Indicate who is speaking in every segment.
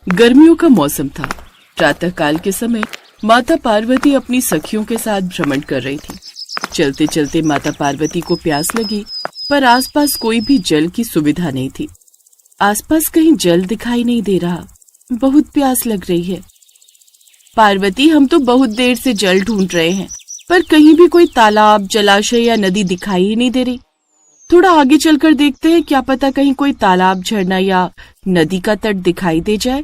Speaker 1: गर्मियों का मौसम था। प्रातःकाल के समय माता पार्वती अपनी सखियों के साथ भ्रमण कर रही थी। चलते चलते माता पार्वती को प्यास लगी, पर आसपास कोई भी जल की सुविधा नहीं थी। आसपास कहीं जल दिखाई नहीं दे रहा। बहुत प्यास लग रही है। पार्वती, हम तो बहुत देर से जल ढूंढ रहे हैं, पर कहीं भी कोई तालाब, जलाशय या नदी दिखाई ही नहीं दे रही। थोड़ा आगे चलकर देखते हैं, क्या पता कहीं कोई तालाब, झरना या नदी का तट दिखाई दे जाए।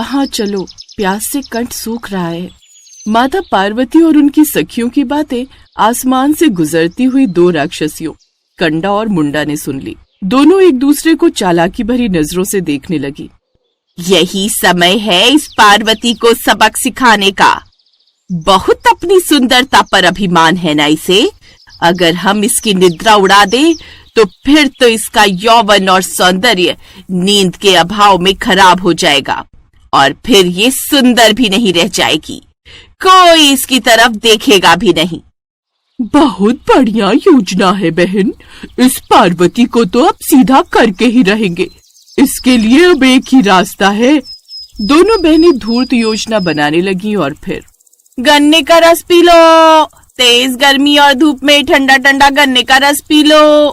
Speaker 1: हाँ चलो, प्यास से कंठ सूख रहा है। माता पार्वती और उनकी सखियों की बातें आसमान से गुजरती हुई दो राक्षसियों कंडा और मुंडा ने सुन ली। दोनों एक दूसरे को चालाकी भरी नजरों से देखने लगी।
Speaker 2: यही समय है इस पार्वती को सबक सिखाने का। बहुत अपनी सुंदरता पर अभिमान है ना इसे। अगर हम इसकी निद्रा उड़ा दें तो फिर तो इसका यौवन और सौंदर्य नींद के अभाव में खराब हो जाएगा और फिर ये सुंदर भी नहीं रह जाएगी। कोई इसकी तरफ देखेगा भी नहीं।
Speaker 1: बहुत बढ़िया योजना है बहन। इस पार्वती को तो अब सीधा करके ही रहेंगे। इसके लिए अब एक ही रास्ता है। दोनों बहनें धूर्त योजना बनाने लगी और फिर
Speaker 2: गन्ने का रस पी लो। तेज गर्मी और धूप में ठंडा ठंडा गन्ने का रस पी लो।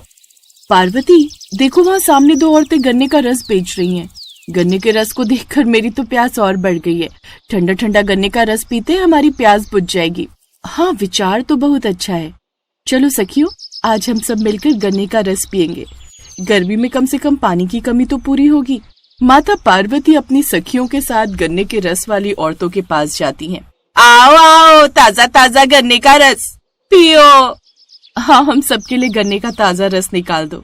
Speaker 1: पार्वती, देखो वहाँ सामने दो औरतें गन्ने का रस बेच रही हैं। गन्ने के रस को देखकर मेरी तो प्यास और बढ़ गई है। ठंडा ठंडा गन्ने का रस पीते हमारी प्यास बुझ जाएगी। हाँ, विचार तो बहुत अच्छा है। चलो सखियों, आज हम सब मिलकर गन्ने का रस पियेंगे। गर्मी में कम से कम पानी की कमी तो पूरी होगी। माता पार्वती अपनी सखियों के साथ गन्ने के रस वाली औरतों के पास जाती हैं।
Speaker 2: आओ आओ, ताजा ताजा गन्ने का रस पियो।
Speaker 1: हाँ, हम सबके लिए गन्ने का ताजा रस निकाल दो।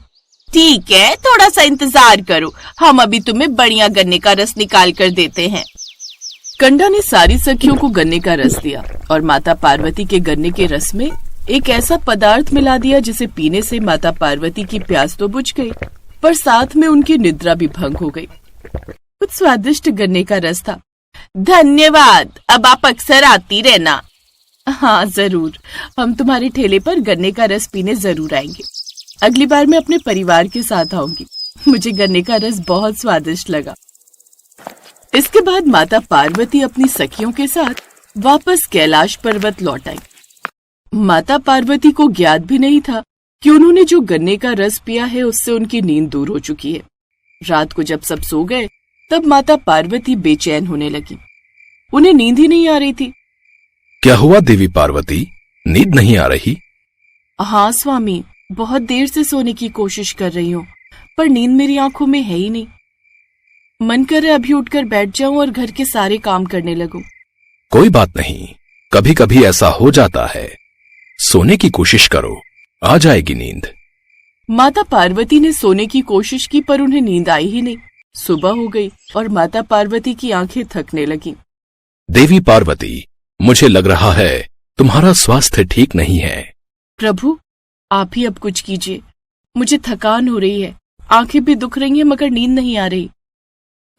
Speaker 2: ठीक है, थोड़ा सा इंतजार करो, हम अभी तुम्हें बढ़िया गन्ने का रस निकाल कर देते हैं।
Speaker 1: कंडा ने सारी सखियों को गन्ने का रस दिया और माता पार्वती के गन्ने के रस में एक ऐसा पदार्थ मिला दिया जिसे पीने से माता पार्वती की प्यास तो बुझ गई, पर साथ में उनकी निद्रा भी भंग हो गई। कुछ स्वादिष्ट गन्ने का रस था।
Speaker 2: धन्यवाद, अब आप अक्सर आती रहना।
Speaker 1: हाँ जरूर, हम तुम्हारे ठेले पर गन्ने का रस पीने जरूर आएंगे। अगली बार मैं अपने परिवार के साथ आऊंगी। मुझे गन्ने का रस बहुत स्वादिष्ट लगा। इसके बाद माता पार्वती अपनी सखियों के साथ वापस कैलाश पर्वत लौट आई। माता पार्वती को ज्ञात भी नहीं था कि उन्होंने जो गन्ने का रस पिया है उससे उनकी नींद दूर हो चुकी है। रात को जब सब सो गए तब माता पार्वती बेचैन होने लगी। उन्हें नींद ही नहीं आ रही थी।
Speaker 3: क्या हुआ देवी पार्वती, नींद नहीं आ रही?
Speaker 1: हाँ स्वामी, बहुत देर से सोने की कोशिश कर रही हूँ, पर नींद मेरी आंखों में है ही नहीं। मन कर रहा अभी उठकर बैठ जाऊं और घर के सारे काम करने लगूं।
Speaker 3: कोई बात नहीं, कभी कभी ऐसा हो जाता है। सोने की कोशिश करो, आ जाएगी नींद।
Speaker 1: माता पार्वती ने सोने की कोशिश की, पर उन्हें नींद आई ही नहीं। सुबह हो गई और माता पार्वती की आंखें थकने लगी।
Speaker 3: देवी पार्वती, मुझे लग रहा है तुम्हारा स्वास्थ्य ठीक नहीं है।
Speaker 1: प्रभु, आप ही अब कुछ कीजिए। मुझे थकान हो रही है, आंखें भी दुख रही हैं, मगर नींद नहीं आ रही।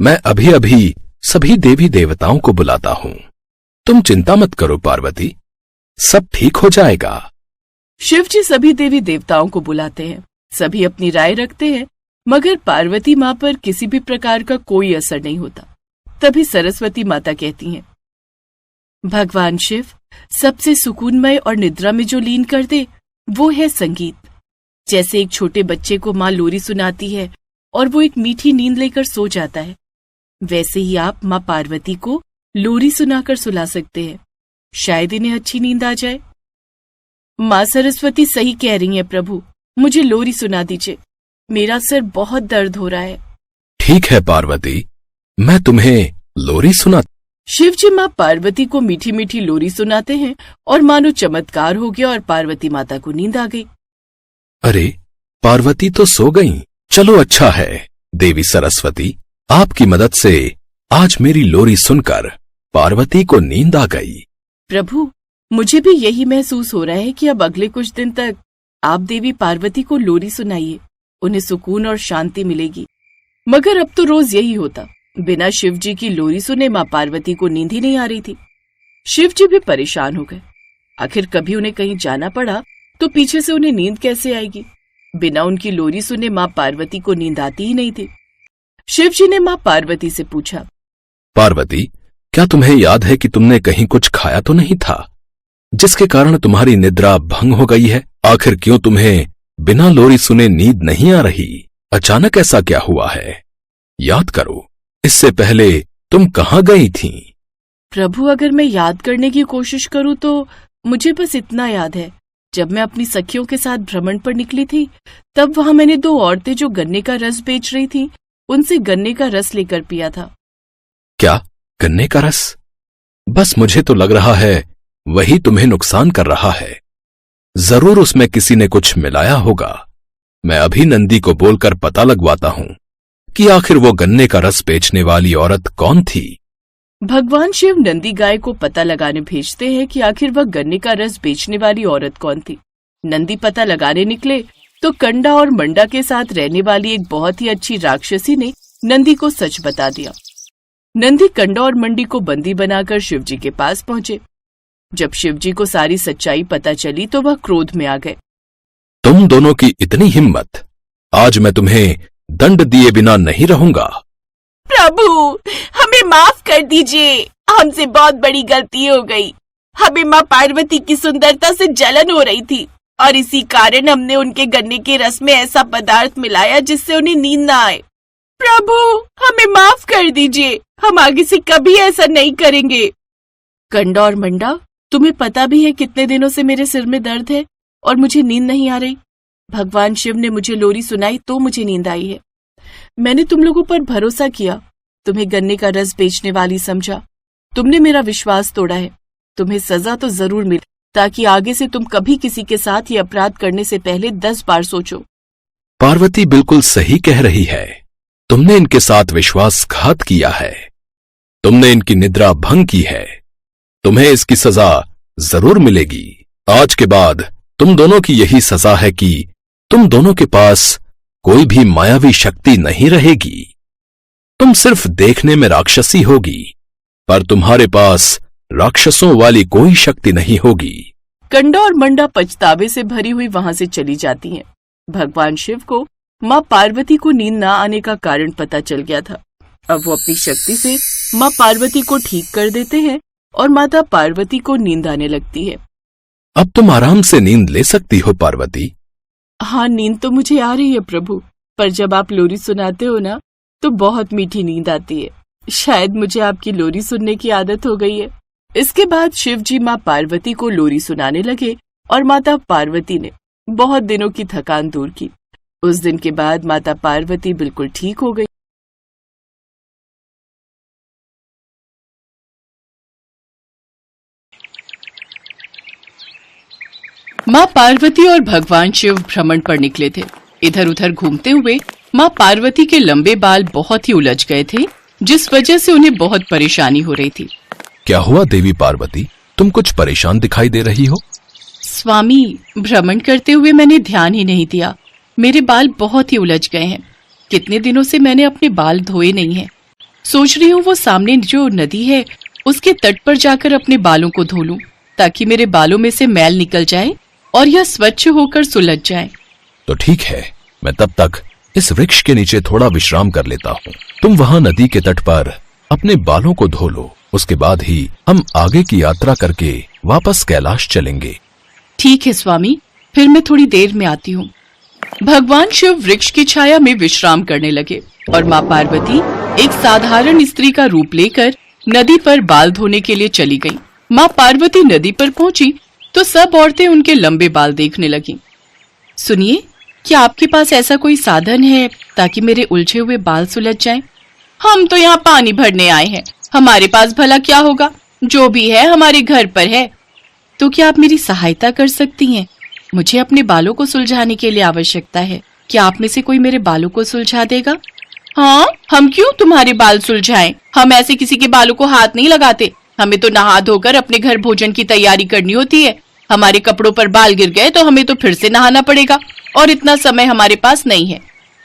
Speaker 3: मैं अभी अभी सभी देवी देवताओं को बुलाता हूँ। तुम चिंता मत करो पार्वती, सब ठीक हो जाएगा।
Speaker 1: शिव जी सभी देवी देवताओं को बुलाते हैं। सभी अपनी राय रखते हैं, मगर पार्वती माँ पर किसी भी प्रकार का कोई असर नहीं होता। तभी सरस्वती माता कहती हैं, भगवान शिव सबसे सुकूनमय और निद्रा में जो लीन कर दे वो है संगीत। जैसे एक छोटे बच्चे को माँ लोरी सुनाती है और वो एक मीठी नींद लेकर सो जाता है, वैसे ही आप माँ पार्वती को लोरी सुनाकर सुला सकते हैं। शायद इन्हें अच्छी नींद आ जाए। माँ सरस्वती सही कह रही हैं प्रभु, मुझे लोरी सुना दीजिए। मेरा सर बहुत दर्द हो रहा है।
Speaker 3: ठीक है पार्वती, मैं तुम्हें लोरी सुना।
Speaker 1: शिव जी माँ पार्वती को मीठी मीठी लोरी सुनाते हैं और मानो चमत्कार हो गया और पार्वती माता को नींद आ गई।
Speaker 3: अरे, पार्वती तो सो गईं। चलो अच्छा है देवी सरस्वती, आपकी मदद से आज मेरी लोरी सुनकर पार्वती को नींद आ गई।
Speaker 1: प्रभु, मुझे भी यही महसूस हो रहा है कि अब अगले कुछ दिन तक आप देवी पार्वती को लोरी सुनाइए। उन्हें सुकून और शांति मिलेगी। मगर अब तो रोज यही होता। बिना शिव जी की लोरी सुने माँ पार्वती को नींद ही नहीं आ रही थी। शिव जी भी परेशान हो गए। आखिर कभी उन्हें कहीं जाना पड़ा तो पीछे से उन्हें नींद कैसे आएगी। बिना उनकी लोरी सुने माँ पार्वती को नींद आती ही नहीं थी। शिवजी ने माँ पार्वती से पूछा,
Speaker 3: पार्वती, क्या तुम्हें याद है कि तुमने कहीं कुछ खाया तो नहीं था, जिसके कारण तुम्हारी निद्रा भंग हो गई है? आखिर क्यों तुम्हें बिना लोरी सुने नींद नहीं आ रही? अचानक ऐसा क्या हुआ है? याद करो, इससे पहले तुम कहाँ गई थीं?
Speaker 1: प्रभु, अगर मैं याद करने की कोशिश करूं तो मुझे बस इतना याद है, जब मैं अपनी सखियों के साथ भ्रमण पर निकली थी, तब वहां मैंने 2 औरतें जो गन्ने का रस बेच रही थीं, उनसे गन्ने का रस लेकर पिया था।
Speaker 3: क्या? गन्ने का रस? बस मुझे तो लग रहा है वही तुम्हें नुकसान कर रहा है। जरूर उसमें किसी ने कुछ मिलाया होगा। मैं अभी नंदी को बोलकर पता लगवाता हूं कि आखिर वो गन्ने का रस बेचने वाली औरत कौन थी।
Speaker 1: भगवान शिव नंदी गाय को पता लगाने भेजते हैं कि आखिर वह गन्ने का रस बेचने वाली औरत कौन थी। नंदी पता लगाने निकले तो कंडा और मंडा के साथ रहने वाली एक बहुत ही अच्छी राक्षसी ने नंदी को सच बता दिया। नंदी कंडा और मंडी को बंदी बनाकर शिवजी के पास पहुंचे। जब शिवजी को सारी सच्चाई पता चली तो वह क्रोध में आ गए।
Speaker 3: तुम दोनों की इतनी हिम्मत! आज मैं तुम्हें दंड दिए बिना नहीं रहूंगा।
Speaker 2: प्रभु, हमें माफ कर दीजिए, हमसे बहुत बड़ी गलती हो गई। हमें माँ पार्वती की सुंदरता से जलन हो रही थी और इसी कारण हमने उनके गन्ने के रस में ऐसा पदार्थ मिलाया जिससे उन्हें नींद ना आए। प्रभु, हमें माफ कर दीजिए, हम आगे से कभी ऐसा नहीं करेंगे।
Speaker 1: कंडा और मंडा, तुम्हें पता भी है कितने दिनों से मेरे सिर में दर्द है और मुझे नींद नहीं आ रही। भगवान शिव ने मुझे लोरी सुनाई तो मुझे नींद आई है। मैंने तुम लोगों पर भरोसा किया, तुम्हें गन्ने का रस बेचने वाली समझा। तुमने मेरा विश्वास तोड़ा है। तुम्हें सजा तो जरूर मिले, ताकि आगे से तुम कभी किसी के साथ ये अपराध करने से पहले 10 बार सोचो।
Speaker 3: पार्वती बिल्कुल सही कह रही है। तुमने इनके साथ विश्वासघात किया है। तुमने इनकी निद्रा भंग की है। तुम्हें इसकी सजा जरूर मिलेगी। आज के बाद तुम दोनों की यही सजा है कि तुम दोनों के पास कोई भी मायावी शक्ति नहीं रहेगी। तुम सिर्फ देखने में राक्षसी होगी, पर तुम्हारे पास राक्षसों वाली कोई शक्ति नहीं होगी।
Speaker 1: कंडा और मंडा पछतावे से भरी हुई वहां से चली जाती हैं। भगवान शिव को माँ पार्वती को नींद ना आने का कारण पता चल गया था। अब वो अपनी शक्ति से माँ पार्वती को ठीक कर देते हैं और माता पार्वती को नींद आने लगती है।
Speaker 3: अब तुम आराम से नींद ले सकती हो पार्वती।
Speaker 1: हाँ, नींद तो मुझे आ रही है प्रभु, पर जब आप लोरी सुनाते हो ना तो बहुत मीठी नींद आती है। शायद मुझे आपकी लोरी सुनने की आदत हो गई है। इसके बाद शिव जी माँ पार्वती को लोरी सुनाने लगे और माता पार्वती ने बहुत दिनों की थकान दूर की। उस दिन के बाद माता पार्वती बिल्कुल ठीक हो गई। माँ पार्वती और भगवान शिव भ्रमण पर निकले थे। इधर उधर घूमते हुए माँ पार्वती के लंबे बाल बहुत ही उलझ गए थे, जिस वजह से उन्हें बहुत परेशानी हो रही थी।
Speaker 3: क्या हुआ देवी पार्वती, तुम कुछ परेशान दिखाई दे रही हो?
Speaker 1: स्वामी, भ्रमण करते हुए मैंने ध्यान ही नहीं दिया। मेरे बाल बहुत ही उलझ गए हैं। कितने दिनों से मैंने अपने बाल धोए नहीं हैं। सोच रही हूँ वो सामने जो नदी है उसके तट पर जाकर अपने बालों को धो लूं, ताकि मेरे बालों में से मैल निकल जाए और यह स्वच्छ होकर सुलझ जाए।
Speaker 3: तो ठीक है, मैं तब तक इस वृक्ष के नीचे थोड़ा विश्राम कर लेता हूँ। तुम वहाँ नदी के तट पर अपने बालों को धो लो। उसके बाद ही हम आगे की यात्रा करके वापस कैलाश चलेंगे।
Speaker 1: ठीक है स्वामी, फिर मैं थोड़ी देर में आती हूँ। भगवान शिव वृक्ष की छाया में विश्राम करने लगे और माँ पार्वती एक साधारण स्त्री का रूप लेकर नदी पर बाल धोने के लिए चली गईं। माँ पार्वती नदी पर पहुंची तो सब औरतें उनके लंबे बाल देखने लगीं। सुनिए, क्या आपके पास ऐसा कोई साधन है ताकि मेरे उलझे हुए बाल सुलझ जाएं? हम तो यहाँ पानी भरने आए हैं, हमारे पास भला क्या होगा? जो भी है हमारे घर पर है। तो क्या आप मेरी सहायता कर सकती हैं? मुझे अपने बालों को सुलझाने के लिए आवश्यकता है। क्या आप में से कोई मेरे बालों को सुलझा देगा? हाँ, हम क्यों तुम्हारे बाल सुलझाएं? हम ऐसे किसी के बालों को हाथ नहीं लगाते। हमें तो नहा धोकर अपने घर भोजन की तैयारी करनी होती है। हमारे कपड़ों पर बाल गिर गए तो हमें तो फिर से नहाना पड़ेगा और इतना समय हमारे पास नहीं है।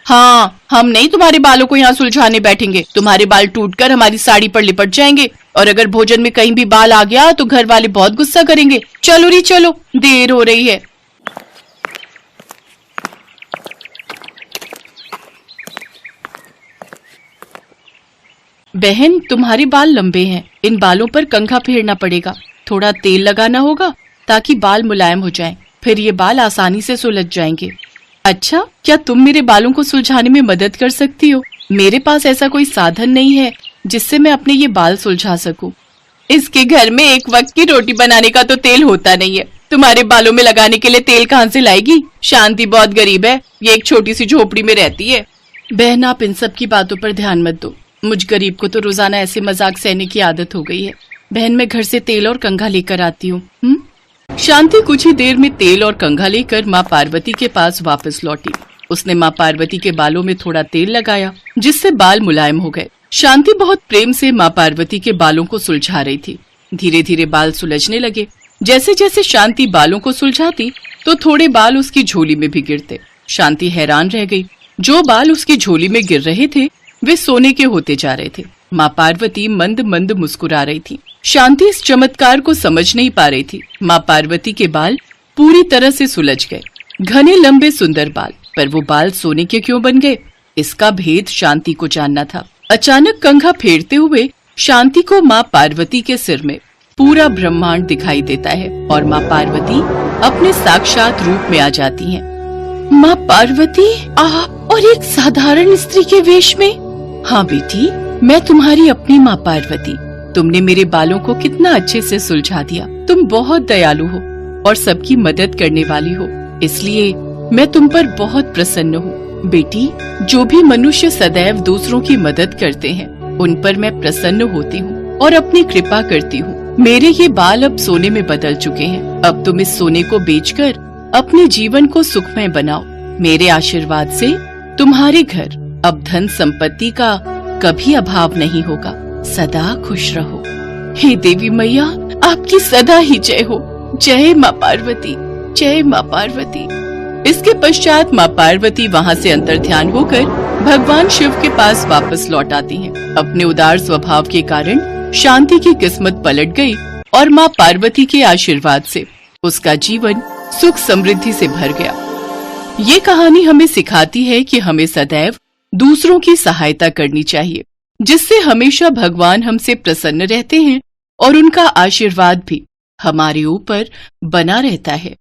Speaker 1: हाँ, हम नहीं तुम्हारे बालों को यहाँ सुलझाने बैठेंगे। तुम्हारे बाल टूटकर हमारी साड़ी पर लिपट जाएंगे और अगर भोजन में कहीं भी बाल आ गया तो घर वाले बहुत गुस्सा करेंगे। चलो री चलो, देर हो रही है। बहन, तुम्हारे बाल लंबे हैं, इन बालों पर कंघा फेरना पड़ेगा। थोड़ा तेल लगाना होगा ताकि बाल मुलायम हो जाएं, फिर ये बाल आसानी से सुलझ जाएंगे। अच्छा, क्या तुम मेरे बालों को सुलझाने में मदद कर सकती हो? मेरे पास ऐसा कोई साधन नहीं है जिससे मैं अपने ये बाल सुलझा सकूं। इसके घर में एक वक्त की रोटी बनाने का तो तेल होता नहीं है, तुम्हारे बालों में लगाने के लिए तेल कहाँ से लाएगी? शांति बहुत गरीब है, ये एक छोटी सी झोपड़ी में रहती है। बहन, आप इन सब की बातों पर ध्यान मत दो। मुझ गरीब को तो रोजाना ऐसे मजाक सहने की आदत हो गई है। बहन, मैं घर से तेल और कंघा लेकर आती हूँ। शांति कुछ ही देर में तेल और कंघा लेकर माँ पार्वती के पास वापस लौटी। उसने माँ पार्वती के बालों में थोड़ा तेल लगाया, जिससे बाल मुलायम हो गए। शांति बहुत प्रेम से माँ पार्वती के बालों को सुलझा रही थी। धीरे धीरे बाल सुलझने लगे। जैसे जैसे शांति बालों को सुलझाती तो थोड़े बाल उसकी झोली में भी गिरते। शांति हैरान रह गई। जो बाल उसकी झोली में गिर रहे थे वे सोने के होते जा रहे थे। माँ पार्वती मंद मंद मुस्कुरा रही थी। शांति इस चमत्कार को समझ नहीं पा रही थी। माँ पार्वती के बाल पूरी तरह से सुलझ गए, घने लंबे सुंदर बाल। पर वो बाल सोने के क्यों बन गए, इसका भेद शांति को जानना था। अचानक कंघा फेरते हुए शांति को माँ पार्वती के सिर में पूरा ब्रह्मांड दिखाई देता है और माँ पार्वती अपने साक्षात रूप में आ जाती हैं। माँ पार्वती, आप और एक साधारण स्त्री के वेश में? हाँ बेटी, मैं तुम्हारी अपनी माँ पार्वती। तुमने मेरे बालों को कितना अच्छे से सुलझा दिया। तुम बहुत दयालु हो और सबकी मदद करने वाली हो, इसलिए मैं तुम पर बहुत प्रसन्न हूँ। बेटी, जो भी मनुष्य सदैव दूसरों की मदद करते हैं उन पर मैं प्रसन्न होती हूँ और अपनी कृपा करती हूँ। मेरे ये बाल अब सोने में बदल चुके हैं। अब तुम इस सोने को बेचकर अपने जीवन को सुखमय बनाओ। मेरे आशीर्वाद से तुम्हारे घर अब धन संपत्ति का कभी अभाव नहीं होगा। सदा खुश रहो। हे देवी मैया, आपकी सदा ही जय हो। जय माँ पार्वती, जय माँ पार्वती। इसके पश्चात माँ पार्वती वहाँ से अंतर्ध्यान होकर भगवान शिव के पास वापस लौट आती हैं। अपने उदार स्वभाव के कारण शांति की किस्मत पलट गई और माँ पार्वती के आशीर्वाद से उसका जीवन सुख समृद्धि से भर गया। ये कहानी हमें सिखाती है कि हमें सदैव दूसरों की सहायता करनी चाहिए, जिससे हमेशा भगवान हमसे प्रसन्न रहते हैं और उनका आशीर्वाद भी हमारे ऊपर बना रहता है।